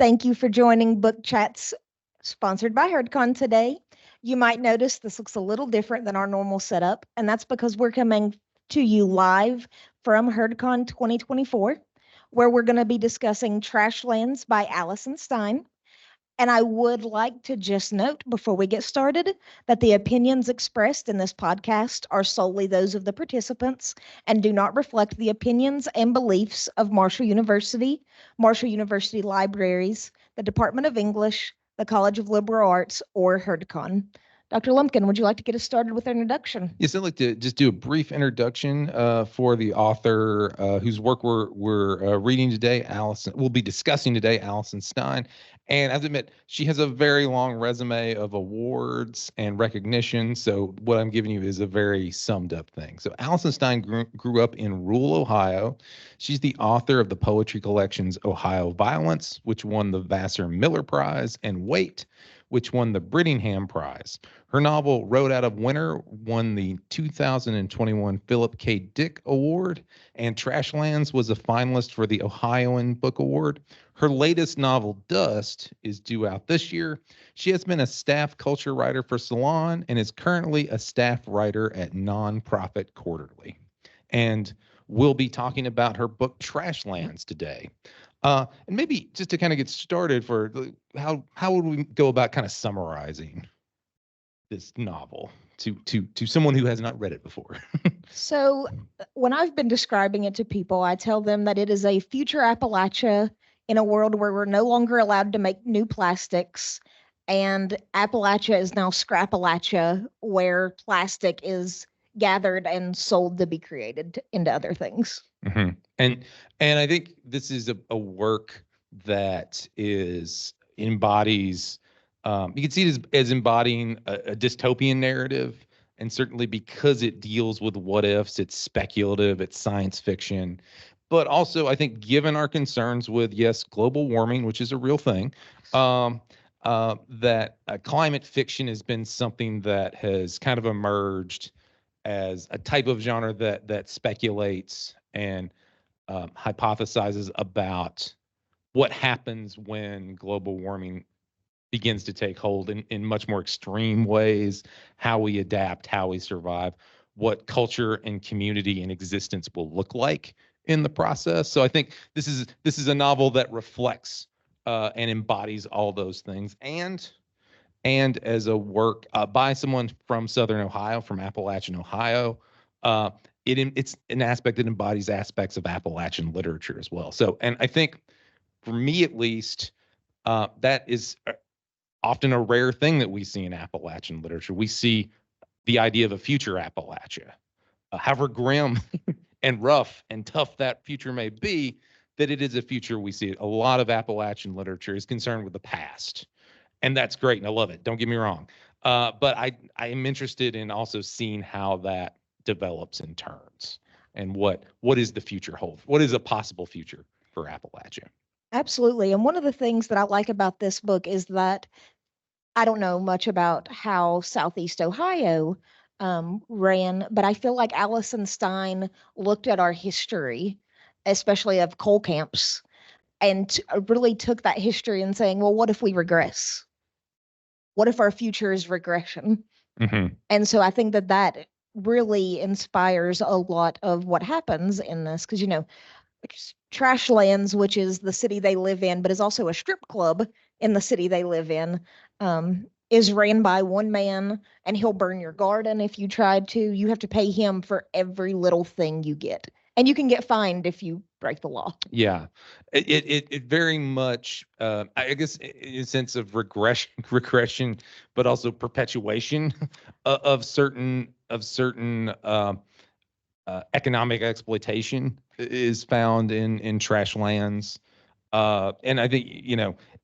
Thank you for joining Book Chats sponsored by HerdCon today. You might notice this looks a little different than our normal setup, and that's because we're coming to you live from HerdCon 2024, where we're going to be discussing Trashlands by Alison Stine. And I would like to just note before we get started that the opinions expressed in this podcast are solely those of the participants and do not reflect the opinions and beliefs of Marshall University Libraries, the Department of English, the College of Liberal Arts, or HerdCon. Dr. Lumpkin, would you like to get us started with an introduction? Yes, I'd like to just do a brief introduction for the author whose work we're reading today. We'll be discussing today, Alison Stine. And I have to admit, she has a very long resume of awards and recognition. So what I'm giving you is a very summed up thing. So Alison Stine grew up in rural Ohio. She's the author of the poetry collections Ohio Violence, which won the Vassar Miller Prize, and Wait, which won the Brittingham Prize. Her novel, Road Out of Winter, won the 2021 Philip K. Dick Award, and Trashlands was a finalist for the Ohioan Book Award. Her latest novel, Dust, is due out this year. She has been a staff culture writer for Salon and is currently a staff writer at Nonprofit Quarterly. And we'll be talking about her book, Trashlands, today. And maybe just to kind of get started, for how would we go about kind of summarizing this novel to someone who has not read it before? So when I've been describing it to people, I tell them that it is a future Appalachia in a world where we're no longer allowed to make new plastics, and Appalachia is now Scrappalachia, where plastic is gathered and sold to be created into other things. Mm-hmm. And I think this is a work that embodies, you can see it as embodying a dystopian narrative, and certainly because it deals with what ifs, it's speculative, it's science fiction. But also, I think, given our concerns with, yes, global warming, which is a real thing, that climate fiction has been something that has kind of emerged as a type of genre that speculates and hypothesizes about what happens when global warming begins to take hold in much more extreme ways, how we adapt, how we survive, what culture and community and existence will look like in the process. So I think this is a novel that reflects and embodies all those things, and as a work by someone from Southern Ohio, from Appalachian, Ohio. It's an aspect that embodies aspects of Appalachian literature as well. So, and I think, for me at least, that is often a rare thing that we see in Appalachian literature. We see the idea of a future Appalachia, however grim and rough and tough that future may be, that it is a future we see. A lot of Appalachian literature is concerned with the past, and that's great, and I love it. Don't get me wrong. But I am interested in also seeing how that develops and turns, and what is the future hold? What is a possible future for Appalachia? Absolutely. And one of the things that I like about this book is that I don't know much about how Southeast Ohio ran, but I feel like Alison Stine looked at our history, especially of coal camps, and really took that history and saying, well, what if we regress? What if our future is regression? Mm-hmm. And so I think that really inspires a lot of what happens in this, because, Trashlands, which is the city they live in, but is also a strip club in the city they live in, is ran by one man, and he'll burn your garden if you tried to. You have to pay him for every little thing you get, and you can get fined if you break the law. Yeah, it very much, I guess, in a sense of regression, but also perpetuation of certain economic exploitation is found in Trashlands, and I think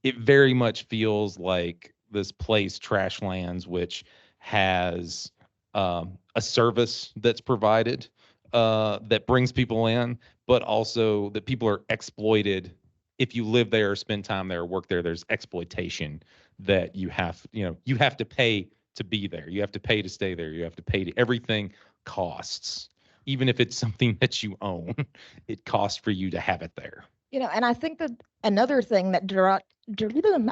it very much feels like this place, Trashlands, which has a service that's provided that brings people in, but also that people are exploited. If you live there, spend time there, work there, there's exploitation that you have to pay to be there. You have to pay to stay there. You have to pay to, everything costs. Even if it's something that you own, it costs for you to have it there. And I think that Another thing that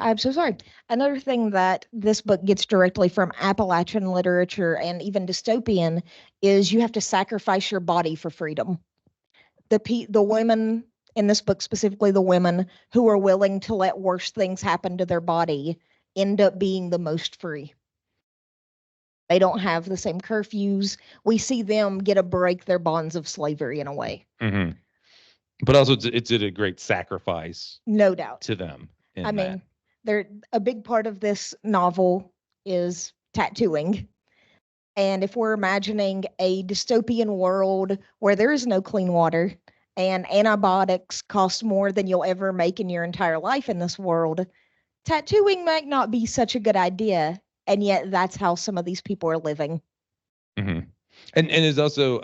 I'm so sorry. Another thing that this book gets directly from Appalachian literature and even dystopian is you have to sacrifice your body for freedom. The women in this book, specifically the women who are willing to let worse things happen to their body, end up being the most free. They don't have the same curfews. We see them get to break their bonds of slavery in a way. Mm-hmm. But also, it's a great sacrifice, no doubt, to them. I mean, a big part of this novel is tattooing. And if we're imagining a dystopian world where there is no clean water and antibiotics cost more than you'll ever make in your entire life in this world, tattooing might not be such a good idea. And yet that's how some of these people are living. Mm-hmm. And there's also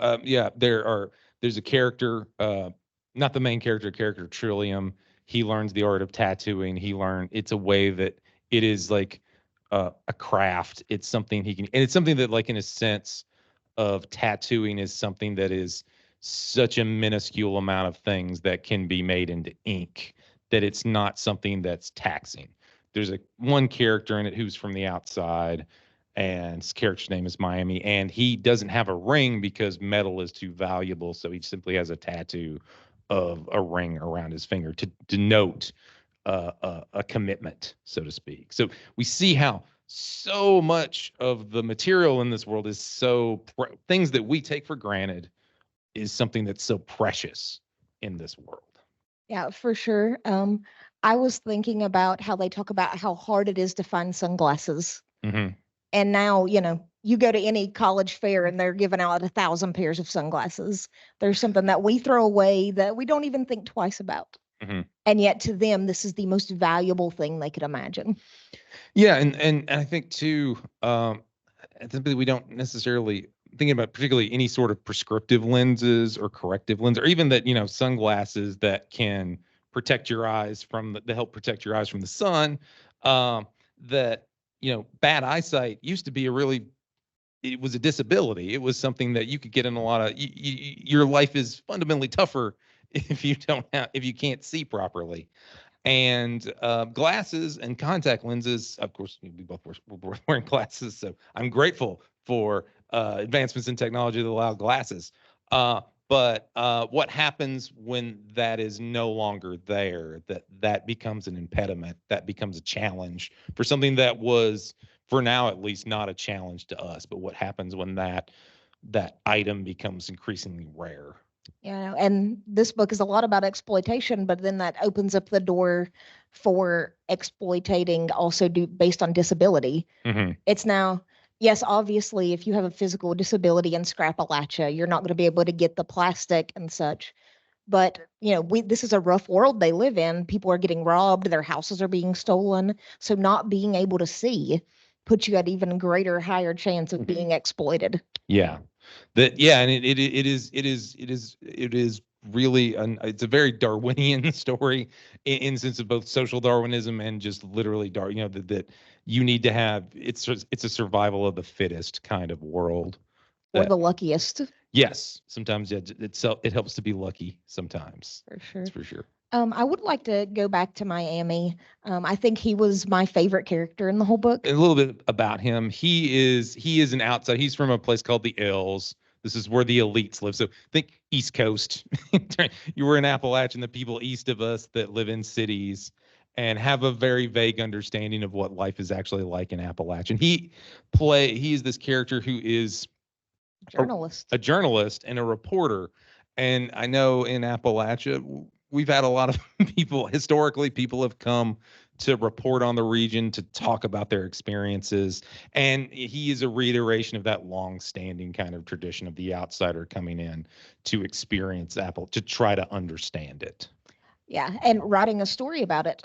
there's a character, not the main character Trillium. He learns the art of tattooing. It's a way that it is like a craft. It's something and it's something that, like, in a sense of tattooing, is something that is such a minuscule amount of things that can be made into ink, that it's not something that's taxing. There's one character in it who's from the outside, and his character's name is Miami, and he doesn't have a ring because metal is too valuable, so he simply has a tattoo of a ring around his finger to denote a commitment, so to speak. So we see how so much of the material in this world is things that we take for granted is something that's so precious in this world. Yeah, for sure. I was thinking about how they talk about how hard it is to find sunglasses. Mm-hmm. And now, you go to any college fair and they're giving out 1,000 pairs of sunglasses. There's something that we throw away that we don't even think twice about. Mm-hmm. And yet to them, this is the most valuable thing they could imagine. Yeah, and I think too, we don't necessarily thinking about particularly any sort of prescriptive lenses or corrective lenses, or even that, sunglasses that can protect your eyes help protect your eyes from the sun. That, bad eyesight used to be it was a disability. It was something that you could get in a lot of, your life is fundamentally tougher if you can't see properly. And glasses and contact lenses, of course, we're wearing glasses, so I'm grateful for advancements in technology that allow glasses. But what happens when that is no longer there? That becomes an impediment. That becomes a challenge for something that was, for now at least, not a challenge to us. But what happens when that item becomes increasingly rare? And this book is a lot about exploitation, but then that opens up the door for exploitating also based on disability. Mm-hmm. It's now, yes, obviously, if you have a physical disability in Scrappalachia, you're not going to be able to get the plastic and such. But, this is a rough world they live in. People are getting robbed. Their houses are being stolen. So not being able to see puts you at even greater, higher chance of being exploited. Yeah. And it is really it's a very Darwinian story in sense of both social Darwinism and just literally that you need to have, it's a survival of the fittest kind of world. Or the luckiest. Yes, sometimes it helps to be lucky sometimes. For sure. That's for sure. I would like to go back to Miami. I think he was my favorite character in the whole book. A little bit about him. He is an outside. He's from a place called the Ills. This is where the elites live. So think East Coast. You were in Appalachian, the people east of us that live in cities and have a very vague understanding of what life is actually like in Appalachian. He is this character who is a journalist and a reporter. And I know in Appalachia, we've had a lot of people have come to report on the region, to talk about their experiences. And he is a reiteration of that long-standing kind of tradition of the outsider coming in to experience to try to understand it. Yeah, and writing a story about it.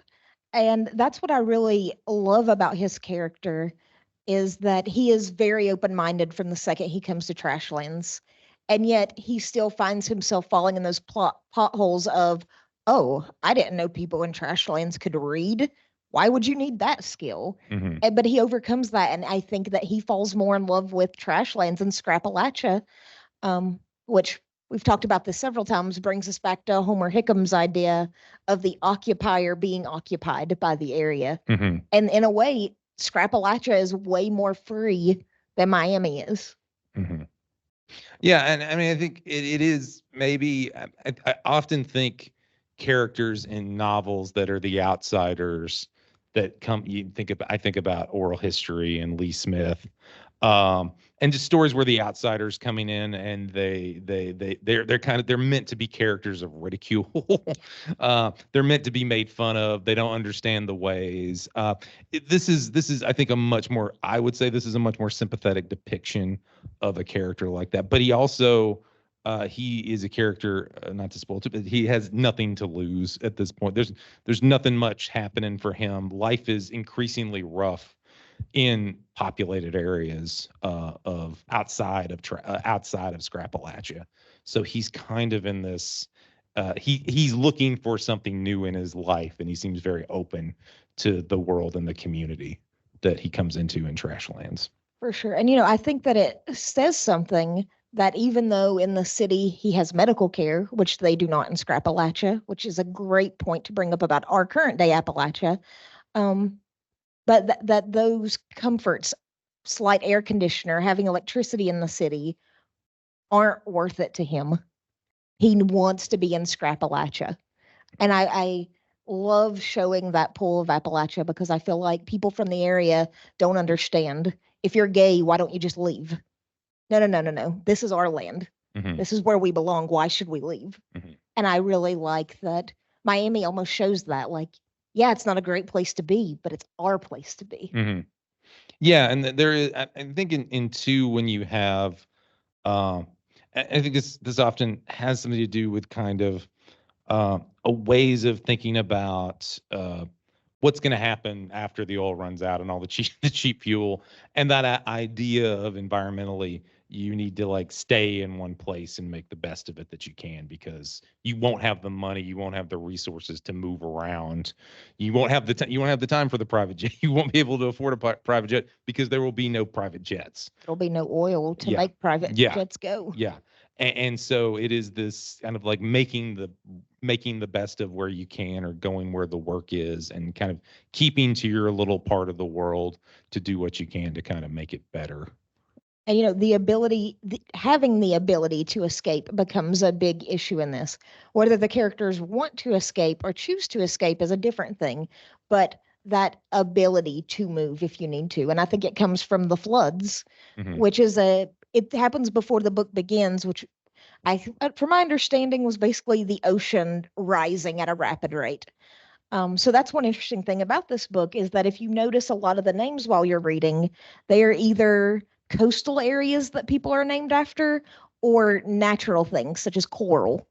And that's what I really love about his character, is that he is very open-minded from the second he comes to Trashlands. And yet he still finds himself falling in those potholes of, oh, I didn't know people in Trashlands could read. Why would you need that skill? Mm-hmm. But he overcomes that. And I think that he falls more in love with Trashlands and Scrappalachia, which we've talked about this several times, brings us back to Homer Hickham's idea of the occupier being occupied by the area. Mm-hmm. And in a way, Scrappalachia is way more free than Miami is. Mm-hmm. Yeah, and I mean, I think it is maybe. I often think characters in novels that are the outsiders that come. You think about. I think about Oral History and Lee Smith, and just stories where the outsiders coming in and they're kind of they're meant to be characters of ridicule. They're meant to be made fun of. They don't understand the ways. This is I think a much more. I would say this is a much more sympathetic depiction of a character like that. But he also he is a character, not to spoil it, but he has nothing to lose at this point. There's nothing much happening for him. Life is increasingly rough in populated areas of outside of Scrappalachia. So he's kind of in this. He's looking for something new in his life, and he seems very open to the world and the community that he comes into in Trashlands. For sure. And, I think that it says something that even though in the city he has medical care, which they do not in Scrappalachia, which is a great point to bring up about our current day Appalachia, but that those comforts, slight air conditioner, having electricity in the city, aren't worth it to him. He wants to be in Scrappalachia. And I love showing that pull of Appalachia because I feel like people from the area don't understand. If you're gay, why don't you just leave? No. This is our land. Mm-hmm. This is where we belong. Why should we leave? Mm-hmm. And I really like that Miami almost shows that. Like, yeah, it's not a great place to be, but it's our place to be. Mm-hmm. Yeah, and there is. I think in two, when you have, I think this often has something to do with kind of ways of thinking about what's going to happen after the oil runs out and all the cheap fuel, and that idea of environmentally you need to like stay in one place and make the best of it that you can, because you won't have the money, you won't have the resources to move around, you won't have the you won't have the time for the private jet, you won't be able to afford a private jet because there will be no private jets. There'll be no oil to make private jets go. Yeah. And so it is this kind of like making the best of where you can, or going where the work is, and kind of keeping to your little part of the world to do what you can to kind of make it better. And having the ability to escape becomes a big issue in this. Whether the characters want to escape or choose to escape is a different thing, but that ability to move if you need to. And I think it comes from the floods, Mm-hmm. which is it happens before the book begins, which from my understanding, was basically the ocean rising at a rapid rate. So that's one interesting thing about this book, is that if you notice a lot of the names while you're reading, they are either coastal areas that people are named after or natural things such as coral.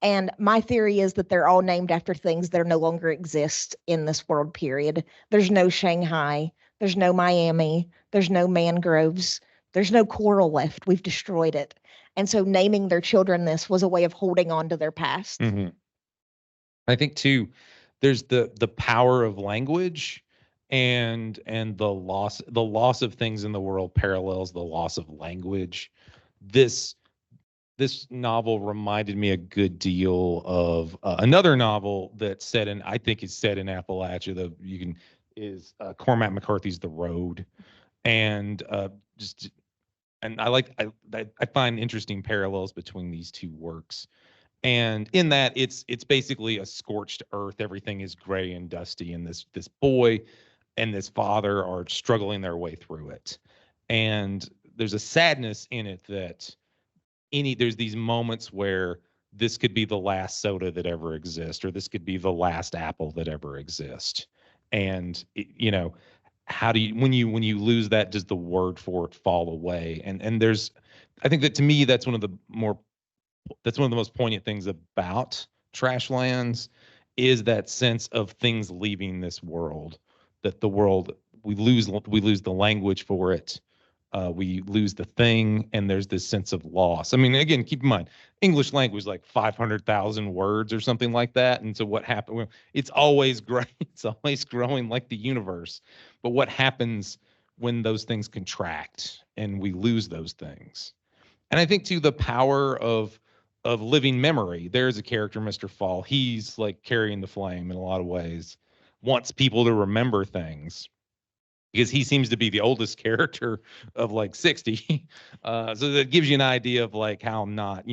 And my theory is that they're all named after things that no longer exist in this world period. There's no Shanghai, there's no Miami, there's no mangroves, there's no coral left. We've destroyed it. And so naming their children this was a way of holding on to their past. Mm-hmm. I think too, there's the power of language, and the loss of things in the world parallels the loss of language. This novel reminded me a good deal of another novel that's set in, I think is set in Appalachia. Cormac McCarthy's The Road, and I find interesting parallels between these two works. And in that, it's basically a scorched earth. Everything is gray and dusty, and this boy and this father are struggling their way through it. And there's a sadness in it that there's these moments where this could be the last soda that ever exists, or this could be the last apple that ever exists. And how do you, when you lose that, does the word for it fall away? And there's, I think that to me, that's one of the most poignant things about Trashlands, is that sense of things leaving this world, that the world, we lose the language for it. We lose the thing, and there's this sense of loss. I mean, again, keep in mind, English language like 500,000 words or something like that. And so what happened? Well, it's always growing. It's always growing like the universe. But what happens when those things contract and we lose those things? And I think too, the power of living memory. There's a character, Mr. Fall. He's like carrying the flame in a lot of ways, wants people to remember things because he seems to be the oldest character of like 60. So that gives you an idea of like how not,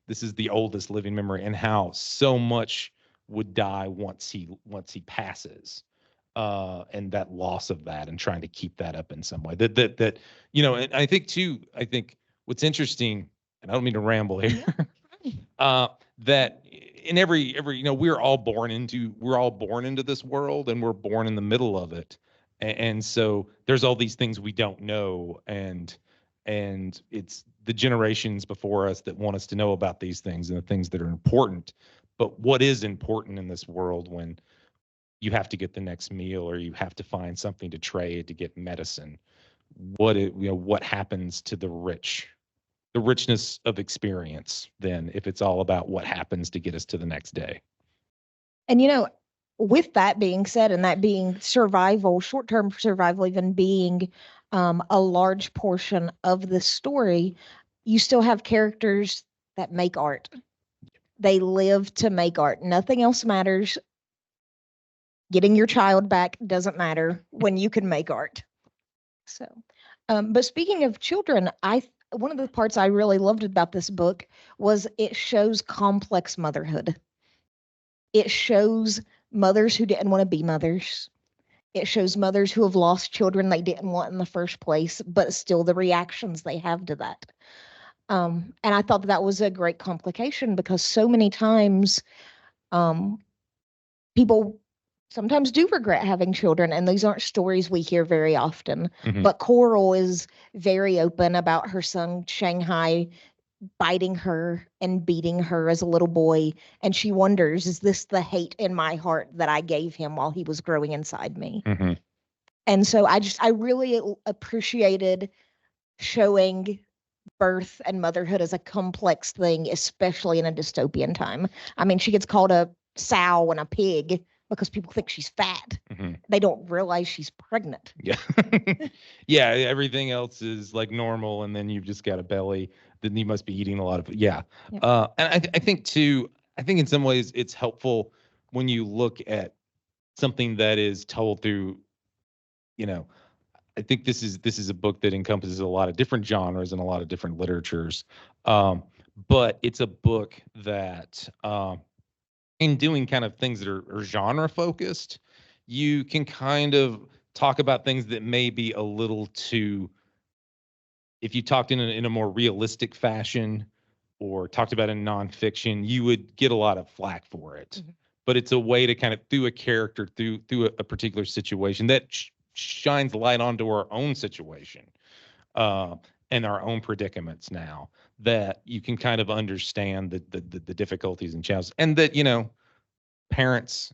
this is the oldest living memory and how so much would die once he passes. And that loss of that and trying to keep that up in some way that and I think what's interesting, and I don't mean to ramble here, that in every we're all born into this world, and we're born in the middle of it, and so there's all these things we don't know, and it's the generations before us that want us to know about these things and the things that are important. But what is important in this world when you have to get the next meal or you have to find something to trade to get medicine? What happens to the richness of experience then if it's all about what happens to get us to the next day? And with that being said, and that being survival, short-term survival even being a large portion of the story, you still have characters that make art. They live to make art. Nothing else matters. Getting your child back doesn't matter when you can make art. So, but speaking of children, one of the parts I really loved about this book was it shows complex motherhood. It shows mothers who didn't want to be mothers. It shows mothers who have lost children they didn't want in the first place, but still the reactions they have to that. And I thought that was a great complication because so many times people sometimes do regret having children, and these aren't stories we hear very often. Mm-hmm. But Coral is very open about her son Shanghai biting her and beating her as a little boy, and she wonders, is this the hate in my heart that I gave him while he was growing inside me? Mm-hmm. And so I really appreciated showing birth and motherhood as a complex thing, especially in a dystopian time. I mean, she gets called a sow and a pig because people think she's fat. Mm-hmm. They don't realize she's pregnant. Yeah. Yeah. Everything else is like normal. And then you've just got a belly. Then you must be eating a lot of, yeah. Yep. And I think too, in some ways it's helpful when you look at something that is told through, I think this is a book that encompasses a lot of different genres and a lot of different literatures. But it's a book that, in doing kind of things that are genre focused, you can kind of talk about things that may be a little too, if you talked in a more realistic fashion or talked about in nonfiction, you would get a lot of flack for it. Mm-hmm. But it's a way to kind of, through a character, through a particular situation that shines light onto our own situation and our own predicaments now, that you can kind of understand the difficulties and challenges, and that parents,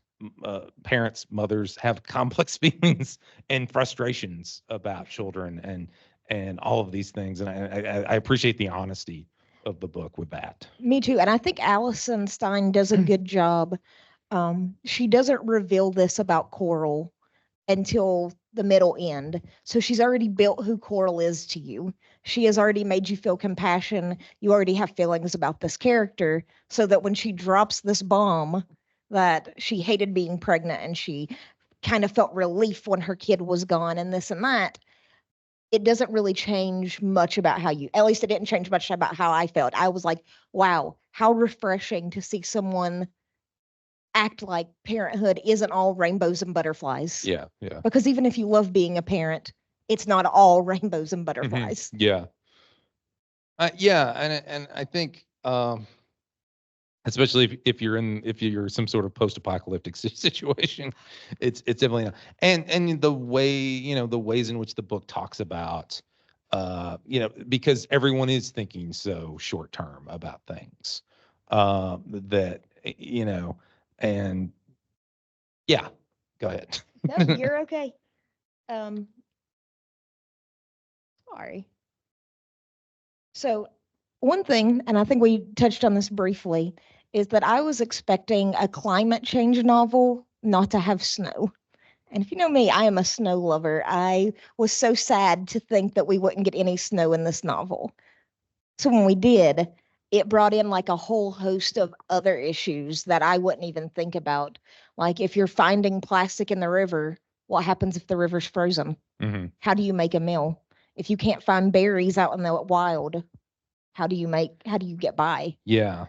mothers have complex feelings and frustrations about children and all of these things, and I appreciate the honesty of the book with that. Me too, and I think Alison Stine does a good job. She doesn't reveal this about Coral until the middle end. So she's already built who Coral is to you. She has already made you feel compassion. You already have feelings about this character, so that when she drops this bomb that she hated being pregnant and she kind of felt relief when her kid was gone and this and that, it doesn't really change much about how you, at least it didn't change much about how I felt. I was like, wow, how refreshing to see someone act like parenthood isn't all rainbows and butterflies. Yeah, yeah. Because even if you love being a parent, it's not all rainbows and butterflies. Mm-hmm. Yeah. Yeah, and I think, especially if you're some sort of post-apocalyptic situation, it's definitely not. And the way, the ways in which the book talks about, because everyone is thinking so short term about things, that and yeah, go ahead. No, you're okay. Sorry. So one thing, and I think we touched on this briefly, is that I was expecting a climate change novel not to have snow. And if you know me, I am a snow lover. I was so sad to think that we wouldn't get any snow in this novel. So when we did, it brought in like a whole host of other issues that I wouldn't even think about. Like if you're finding plastic in the river, what happens if the river's frozen? Mm-hmm. How do you make a meal? If you can't find berries out in the wild, how do you get by? Yeah.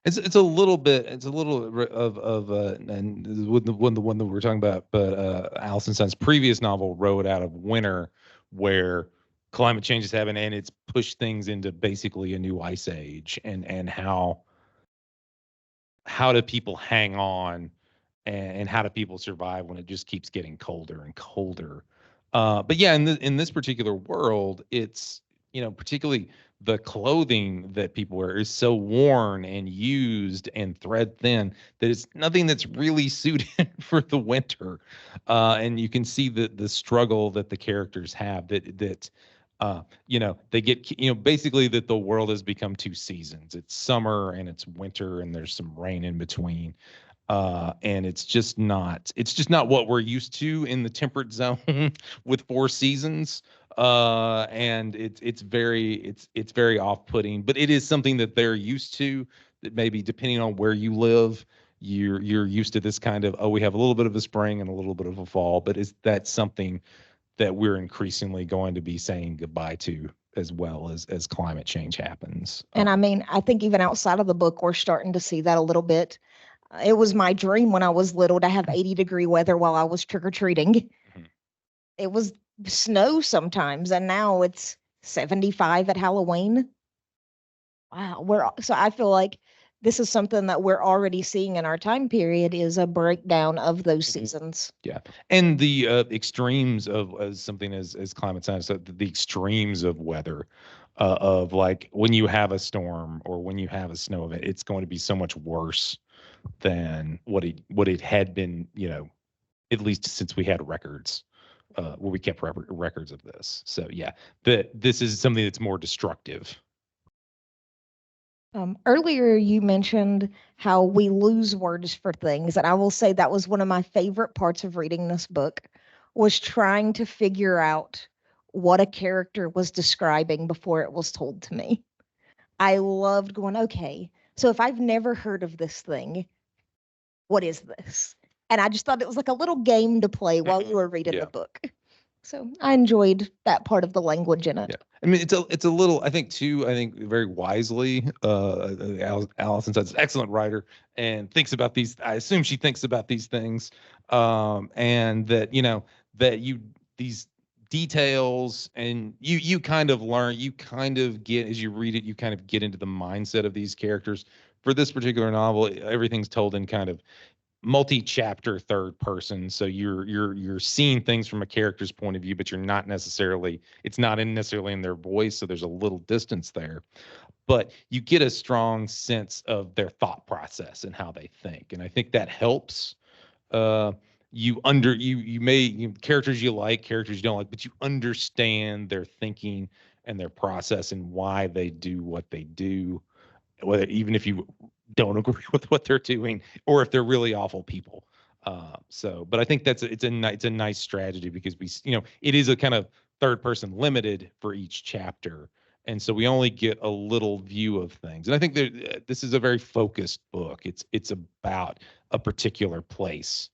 It's a little bit of and with the one that we're talking about, but Alison Stine's previous novel, Road Out of Winter, where climate change is happening and it's pushed things into basically a new ice age, and how do people hang on, and how do people survive when it just keeps getting colder and colder. But yeah, in this particular world, it's, particularly the clothing that people wear is so worn and used and thread thin that it's nothing that's really suited for the winter. And you can see the struggle that the characters have, they get, basically that the world has become two seasons. It's summer and it's winter, and there's some rain in between. And it's just not what we're used to in the temperate zone with four seasons. And it's very off-putting, but it is something that they're used to, that maybe depending on where you live, you're used to this kind of, oh, we have a little bit of a spring and a little bit of a fall, but is that something that we're increasingly going to be saying goodbye to, as well as climate change happens. And I mean, I think even outside of the book, we're starting to see that a little bit. It was my dream when I was little to have 80-degree weather while I was trick-or-treating. Mhm. It was snow sometimes, and now it's 75 at Halloween. Wow, so I feel like this is something that we're already seeing in our time period, is a breakdown of those Mhm. seasons. Yeah, and the extremes of, as something as climate science, the extremes of weather, of like when you have a storm or when you have a snow event, it's going to be so much worse than what it had been, at least since we had records, where we kept records of this. So yeah, this is something that's more destructive. Earlier, you mentioned how we lose words for things, and I will say that was one of my favorite parts of reading this book, was trying to figure out what a character was describing before it was told to me. I loved going, okay, so if I've never heard of this thing, what is this? And I just thought it was like a little game to play while you were reading Yeah. the book. So I enjoyed that part of the language in it. Yeah. I mean, it's a little, I think too, I think very wisely, Alison says, excellent writer, and thinks about these. I assume she thinks about these things, and that, that these details, and you kind of learn, you kind of get, as you read it, you kind of get into the mindset of these characters. For this particular novel, everything's told in kind of multi-chapter third person, so you're seeing things from a character's point of view, but it's not necessarily in their voice, so there's a little distance there, but you get a strong sense of their thought process and how they think, and I think that helps. Characters you like, characters you don't like, but you understand their thinking and their process and why they do what they do, whether, even if you don't agree with what they're doing, or if they're really awful people. But I think it's a nice strategy, because it is a kind of third person limited for each chapter, and so we only get a little view of things. And I think that this is a very focused book. It's about a particular place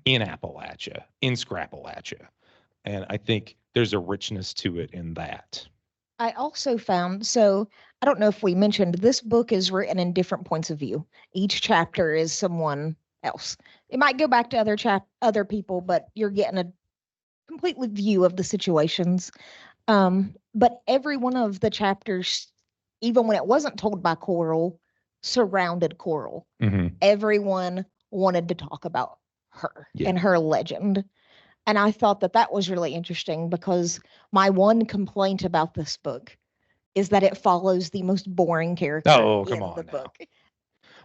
in Appalachia, in Scrappalachia, and I think there's a richness to it in that. I also found, so I don't know if we mentioned, this book is written in different points of view. Each chapter is someone else. It might go back to other people, but you're getting a complete view of the situations. But every one of the chapters, even when it wasn't told by Coral, surrounded Coral. Mm-hmm. Everyone wanted to talk about her and her legend. And I thought that was really interesting, because my one complaint about this book is that it follows the most boring character in the book.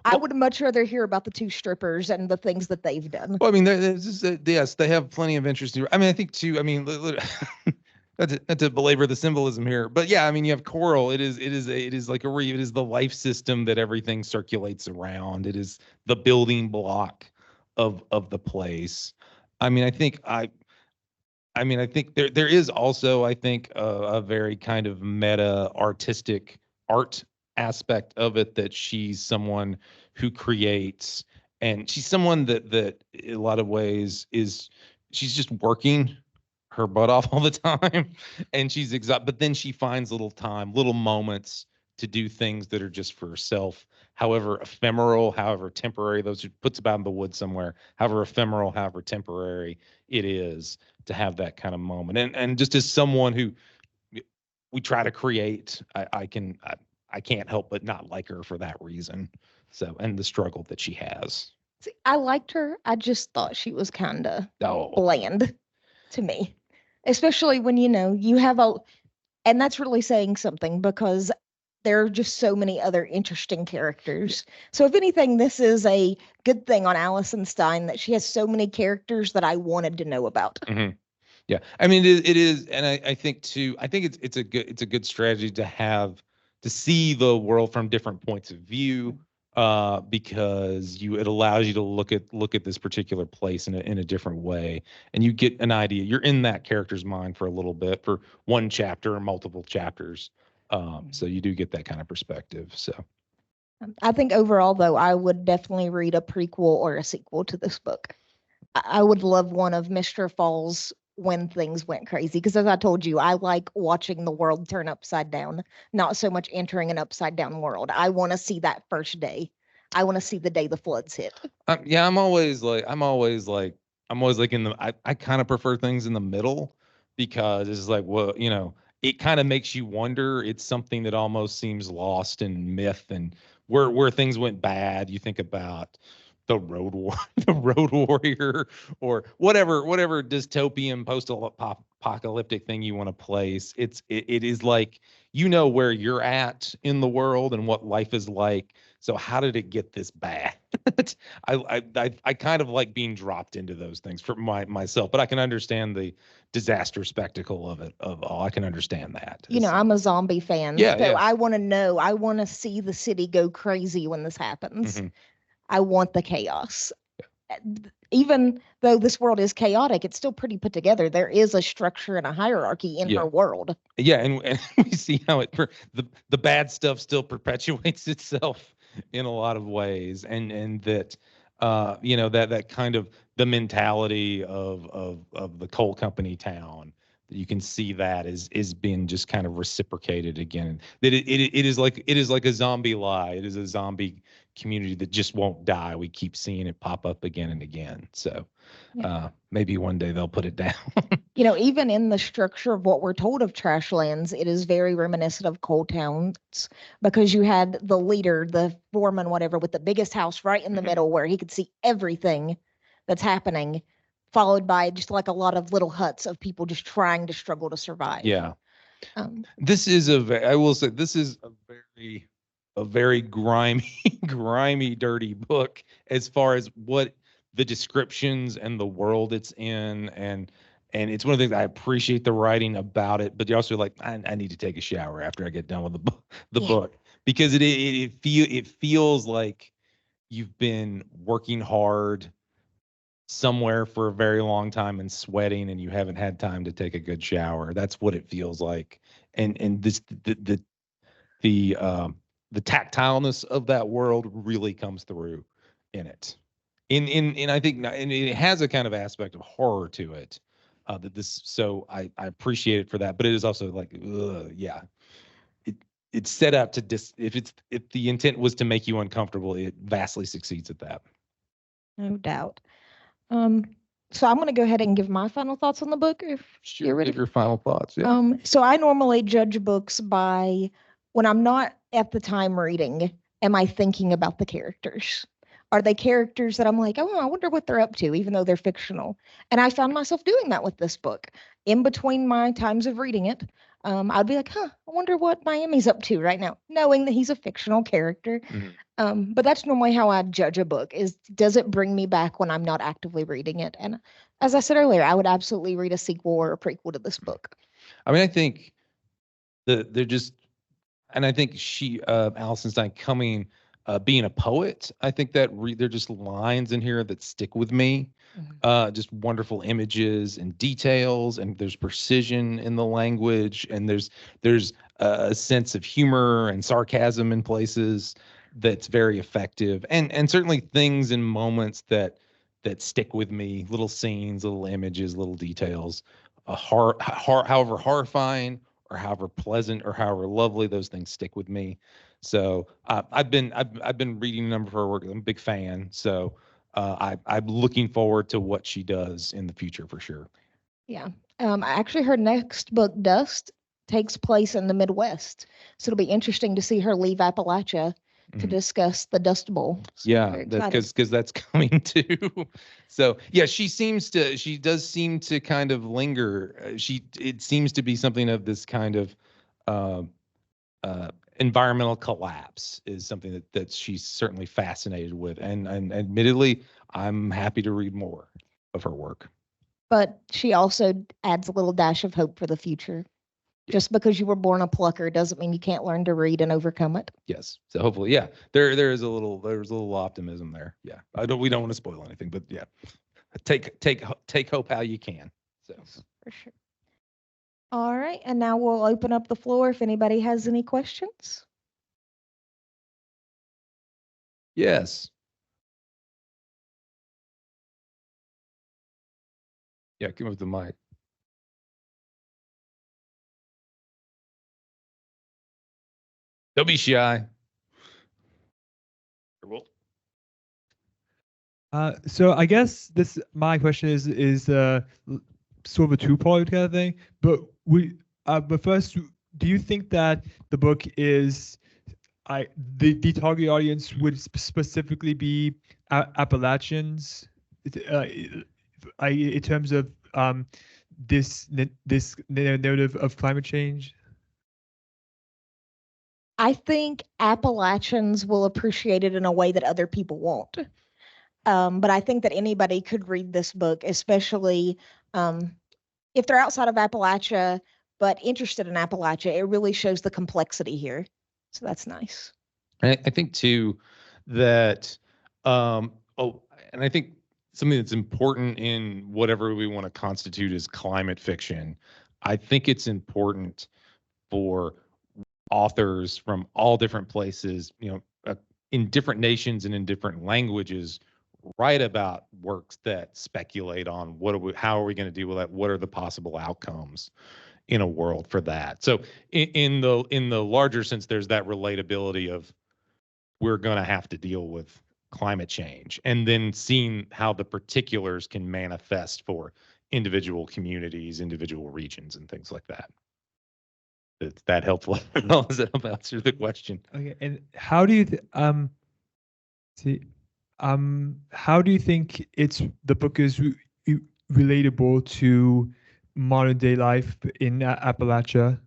I would much rather hear about the two strippers and the things that they've done. Well, I mean, yes, they have plenty of interest. I mean, I think too. I mean, not to belabor the symbolism here, but yeah, I mean, you have Coral. It is like it is the life system that everything circulates around. It is the building block of the place. I mean, I think there is also, I think, a very kind of meta artistic art aspect of it, that she's someone who creates, and she's someone that in a lot of ways she's just working her butt off all the time, and she's exhausted, but then she finds little moments to do things that are just for herself, however ephemeral, however temporary. Those she puts about in the woods somewhere, however ephemeral, however temporary it is, to have that kind of moment. And just as someone who we try to create, I can't help but not like her for that reason. So, and the struggle that she has. See, I liked her. I just thought she was kind of Oh, bland to me, especially when you have and that's really saying something, because there are just so many other interesting characters. So if anything, this is a good thing on Alison Stine, that she has so many characters that I wanted to know about. mhm. Yeah, I mean it is, and I think too. I think it's a good strategy to see the world from different points of view, because it allows you to look at this particular place in a different way, and you get an idea. You're in that character's mind for a little bit, for one chapter or multiple chapters, so you do get that kind of perspective. So I think overall, though, I would definitely read a prequel or a sequel to this book. I would love one of Mr. Falls when things went crazy, because as I told you, I like watching the world turn upside down, not so much entering an upside down world. I want to see that first day. I want to see the day the floods hit. yeah, I'm always like in the I kind of prefer things in the middle, because it's like, well, it kind of makes you wonder. It's something that almost seems lost in myth, and where things went bad. You think about the Road War, the Road Warrior, or whatever dystopian post-apocalyptic thing you want to place. It is like, where you're at in the world and what life is like. So how did it get this bad? I kind of like being dropped into those things for myself, but I can understand the disaster spectacle of it. I can understand that. I'm a zombie fan, Yeah, so yeah. I want to know. I want to see the city go crazy when this happens. Mhm. I want the chaos. Even though this world is chaotic, it's still pretty put together. There is a structure and a hierarchy in Yeah. her world. Yeah, and we see how the bad stuff still perpetuates itself in a lot of ways, and that that kind of the mentality of the coal company town, that you can see that is being just kind of reciprocated again. That it is like a zombie lie. It is a zombie community that just won't die. We keep seeing it pop up again and again. So maybe one day they'll put it down. Even in the structure of what we're told of Trashlands, it is very reminiscent of coal towns, because you had the leader, the foreman, whatever, with the biggest house right in the middle where he could see everything that's happening, followed by just like a lot of little huts of people just trying to struggle to survive. Yeah. This is I will say, this is a very grimy, dirty book, as far as what the descriptions and the world it's in, and it's one of the things I appreciate the writing about it. But you're also like, I need to take a shower after I get done with the book, because it feels like you've been working hard somewhere for a very long time and sweating, and you haven't had time to take a good shower. That's what it feels like. And this the tactileness of that world really comes through in it. In I think, and it has a kind of aspect of horror to it. So I appreciate it for that, but it is also like, yeah, it's set up to if the intent was to make you uncomfortable, it vastly succeeds at that. No doubt. So I'm going to go ahead and give my final thoughts on the book, if you're ready. Give your final thoughts. Yeah. So I normally judge books by, when I'm not at the time reading, am I thinking about the characters? Are they characters that I'm like, oh, I wonder what they're up to, even though they're fictional? And I found myself doing that with this book. In between my times of reading it, I'd be like, I wonder what Miami's up to right now, knowing that he's a fictional character. But that's normally how I judge a book, is does it bring me back when I'm not actively reading it? And as I said earlier, I would absolutely read a sequel or a prequel to this book. I mean, I think they're just, and I think Alison Stine coming being a poet, I think that there are just lines in here that stick with me. Just wonderful images and details, and there's precision in the language, and there's a sense of humor and sarcasm in places that's very effective, and certainly things and moments that stick with me, little scenes, little images, little details, however horrifying or however pleasant or however lovely, those things stick with me. So I've been reading a number of her work. I'm a big fan. So I'm looking forward to what she does in the future for sure. Yeah. Actually, her next book, Dust, takes place in the Midwest. So it'll be interesting to see her leave Appalachia to discuss the Dust Bowl. So yeah, because that's coming too. So yeah, she does seem to kind of linger. It seems to be something of this kind of environmental collapse is something that she's certainly fascinated with, and admittedly, I'm happy to read more of her work. But she also adds a little dash of hope for the future. Just because you were born a plucker doesn't mean you can't learn to read and overcome it. Yes. So hopefully, yeah, there's a little optimism there. Yeah. We don't want to spoil anything, but yeah, take hope how you can. So for sure. All right, and now we'll open up the floor if anybody has any questions. Yes. Yeah, come with the mic. Don't be shy. So I guess my question is sort of a two-part kind of thing. But first, do you think that the book is the target audience would specifically be Appalachians, in terms of this narrative of climate change? I think Appalachians will appreciate it in a way that other people won't. But I think that anybody could read this book, especially if they're outside of Appalachia, but interested in Appalachia. It really shows the complexity here. So that's nice. I think too that, and I think something that's important in whatever we want to constitute as climate fiction, I think it's important for authors from all different places, in different nations and in different languages, write about works that speculate on how are we going to deal with that? What are the possible outcomes in a world for that? So in the larger sense, there's that relatability of we're going to have to deal with climate change, and then seeing how the particulars can manifest for individual communities, individual regions, and things like that. Is that helpful? Does that help answer the question? Okay, and how do you how do you think the book is relatable to modern day life in Appalachia?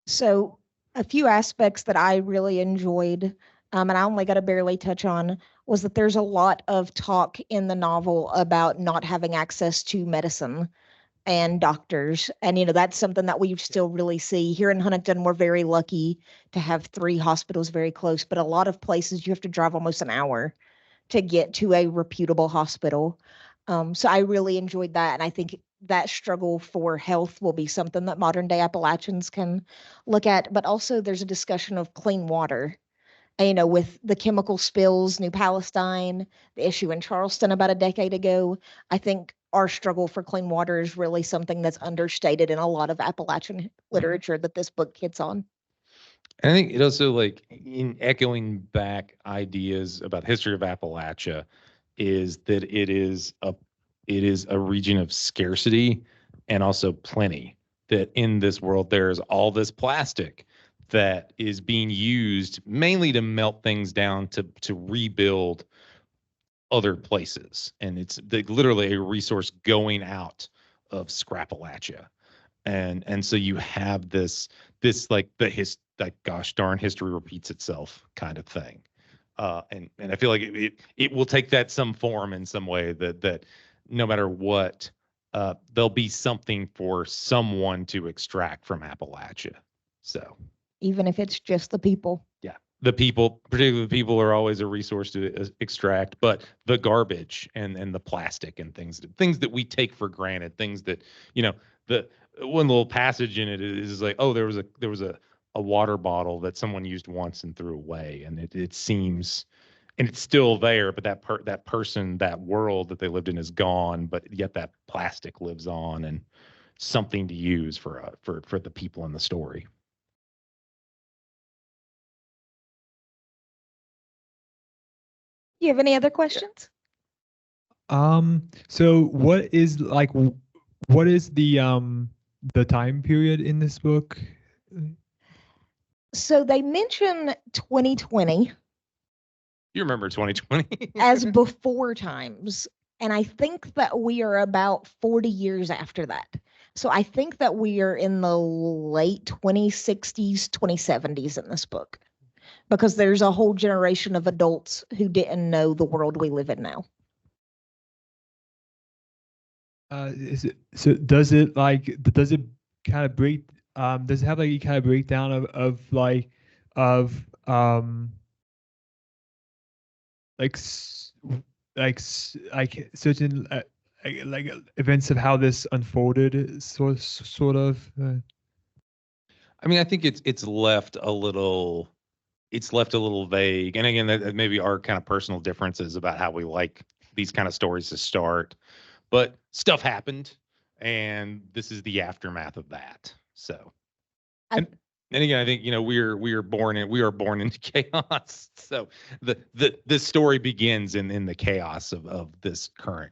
So a few aspects that I really enjoyed, and I only got to barely touch on, was that there's a lot of talk in the novel about not having access to medicine and doctors. And, that's something that we still really see. Here in Huntington, we're very lucky to have 3 hospitals very close, but a lot of places you have to drive almost an hour to get to a reputable hospital. So I really enjoyed that. And I think that struggle for health will be something that modern day Appalachians can look at. But also there's a discussion of clean water, with the chemical spills, New Palestine, the issue in Charleston about a decade ago. I think our struggle for clean water is really something that's understated in a lot of Appalachian literature that this book hits on. I think it also, in echoing back ideas about the history of Appalachia, is that it is a region of scarcity and also plenty. That in this world there's all this plastic that is being used mainly to melt things down to rebuild other places, and it's literally a resource going out of Scrappalachia, and so you have this gosh darn history repeats itself kind of thing, and I feel like it will take that some form in some way that no matter what, there'll be something for someone to extract from Appalachia. So even if it's just the people. Yeah, the people, particularly the people, are always a resource to extract, but the garbage and the plastic and things that we take for granted, things that, the one little passage in it is like, oh, there was a water bottle that someone used once and threw away, and it seems, and it's still there, but that person, that world that they lived in is gone, but yet that plastic lives on and something to use for the people in the story. You have any other questions? So what is the time period in this book? So they mention 2020 You remember 2020 as before times. And I think that we are about 40 years after that. So I think that we are in the late 2060s, 2070s in this book, because there's a whole generation of adults who didn't know the world we live in now. Does it kind of break, does it have like a kind of breakdown of certain like events of how this unfolded, sort of? I mean, I think it's left a little vague, and again, that maybe our kind of personal differences about how we like these kind of stories to start. But stuff happened, and this is the aftermath of that. So, and again, I think we are born into chaos. So this story begins in the chaos of this current,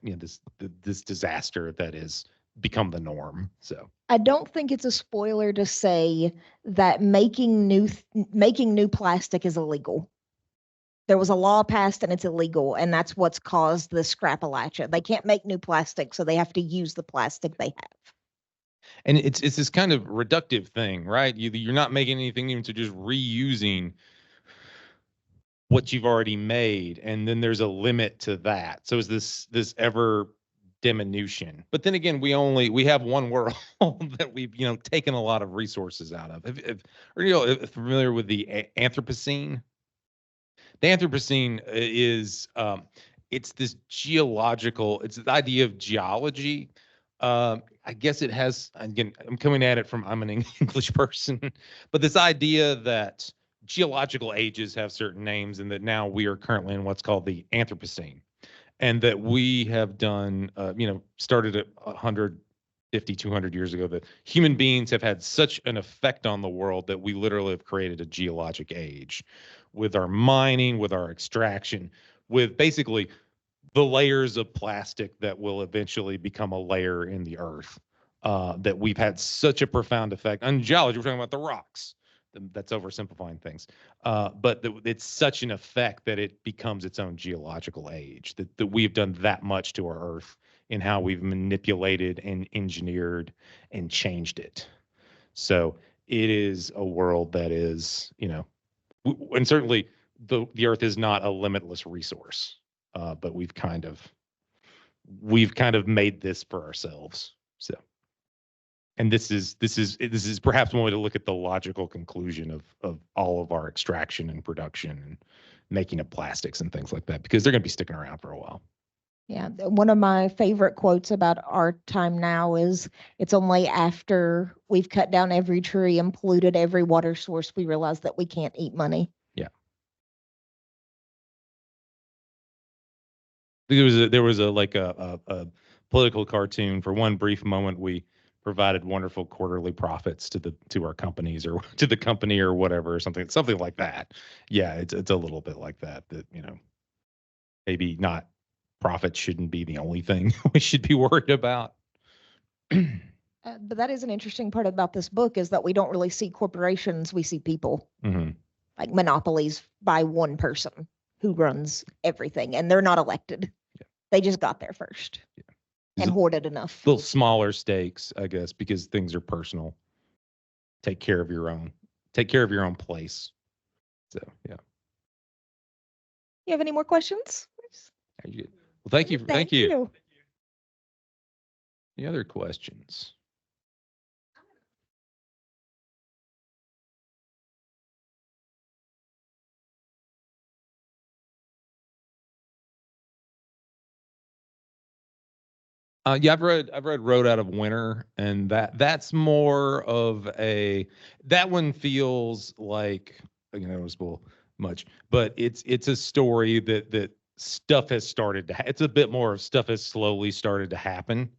this disaster that has become the norm. So I don't think it's a spoiler to say that making new plastic is illegal. There was a law passed and it's illegal, and that's what's caused the Scrappalachia. They can't make new plastic, so they have to use the plastic they have. And it's this kind of reductive thing, right? You're not making anything new, so just reusing what you've already made, and then there's a limit to that. So it's this ever diminution. But then again, we have one world that we've taken a lot of resources out of. Are you familiar with the Anthropocene? The Anthropocene is it's this it's the idea of geology. I guess it has, again, I'm coming at it from, I'm an English person, but this idea that geological ages have certain names, and that now we are currently in what's called the Anthropocene, and that we have done, started at 150, 200 years ago, that human beings have had such an effect on the world that we literally have created a geologic age with our mining, with our extraction, with basically the layers of plastic that will eventually become a layer in the earth, that we've had such a profound effect on geology. We're talking about the rocks. That's oversimplifying things. But it's such an effect that it becomes its own geological age, that we've done that much to our earth in how we've manipulated and engineered and changed it. So it is a world that is, and certainly the earth is not a limitless resource, but we've kind of made this for ourselves. So, and this is perhaps one way to look at the logical conclusion of all of our extraction and production and making of plastics and things like that, because they're going to be sticking around for a while. Yeah, one of my favorite quotes about our time now is, it's only after we've cut down every tree and polluted every water source we realize that we can't eat money. Yeah. There was a political cartoon. For one brief moment, we provided wonderful quarterly profits to our companies, or to the company, or whatever, something like that. Yeah, it's a little bit like that, maybe not, profits shouldn't be the only thing we should be worried about. But that is an interesting part about this book, is that we don't really see corporations, we see people. Mm-hmm. Like monopolies by one person who runs everything, and they're not elected. Yeah. They just got there first. Yeah. And hoarded enough. Little smaller stakes, I guess, because things are personal. Take care of your own place. So, yeah. You have any more questions? Well, thank you. Thank you. Any other questions? Yeah, I've read Road Out of Winter, and that's more of that one feels like, I don't spoil much, but it's a story that stuff has started to it's a bit more of stuff has slowly started to happen,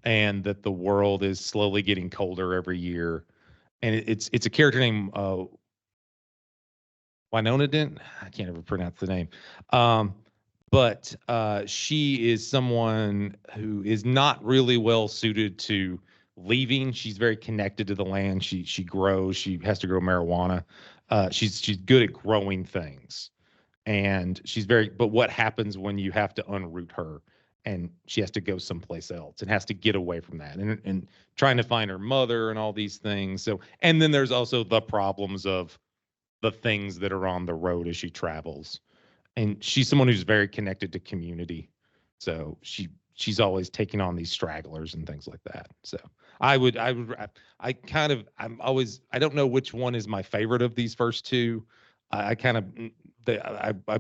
and that the world is slowly getting colder every year. And it's a character named Winona Dent. I can't ever pronounce the name. But she is someone who is not really well suited to leaving. She's very connected to the land. She grows. She has to grow marijuana. She's good at growing things, and but what happens when you have to unroot her, and she has to go someplace else and has to get away from that, and trying to find her mother and all these things. So, and then there's also the problems of the things that are on the road as she travels. And she's someone who's very connected to community. So she's always taking on these stragglers and things like that. So I don't know which one is my favorite of these first two. I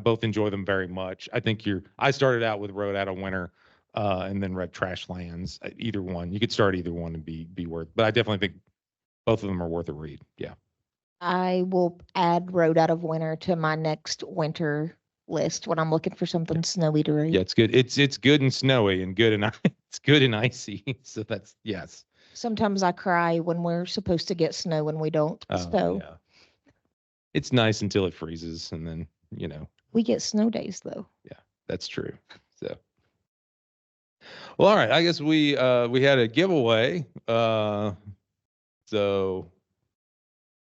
both enjoy them very much. I started out with Road Out of Winter, and then read Trashlands. Either one, you could start either one and be worth, but I definitely think both of them are worth a read. Yeah. I will add Road Out of Winter to my next winter list when I'm looking for something snowy to read. Yeah, it's good. It's good and snowy and good and it's good and icy. So that's yes. Sometimes I cry when we're supposed to get snow when we don't. So yeah. It's nice until it freezes, and then we get snow days though. Yeah, that's true. So well, all right. I guess we had a giveaway. So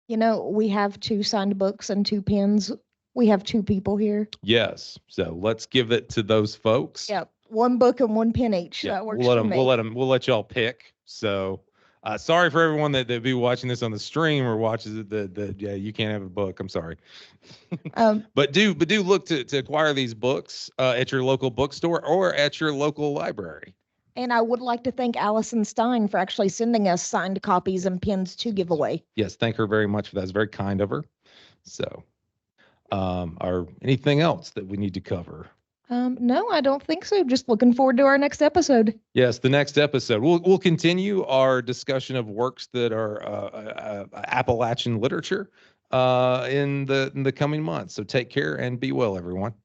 we have 2 signed books and 2 pens. We have 2 people here. Yes. So let's give it to those folks. Yep. 1 book and 1 pen each. Yeah. That works We'll for me. We'll let y'all pick. So sorry for everyone that be watching this on the stream or watches it. You can't have a book. I'm sorry. But do look to acquire these books at your local bookstore or at your local library. And I would like to thank Alison Stine for actually sending us signed copies and pens to give away. Yes, thank her very much for that. It's very kind of her. So, or anything else that we need to cover? No, I don't think so. Just looking forward to our next episode. Yes, the next episode. We'll continue our discussion of works that are Appalachian literature in the coming months. So take care and be well, everyone.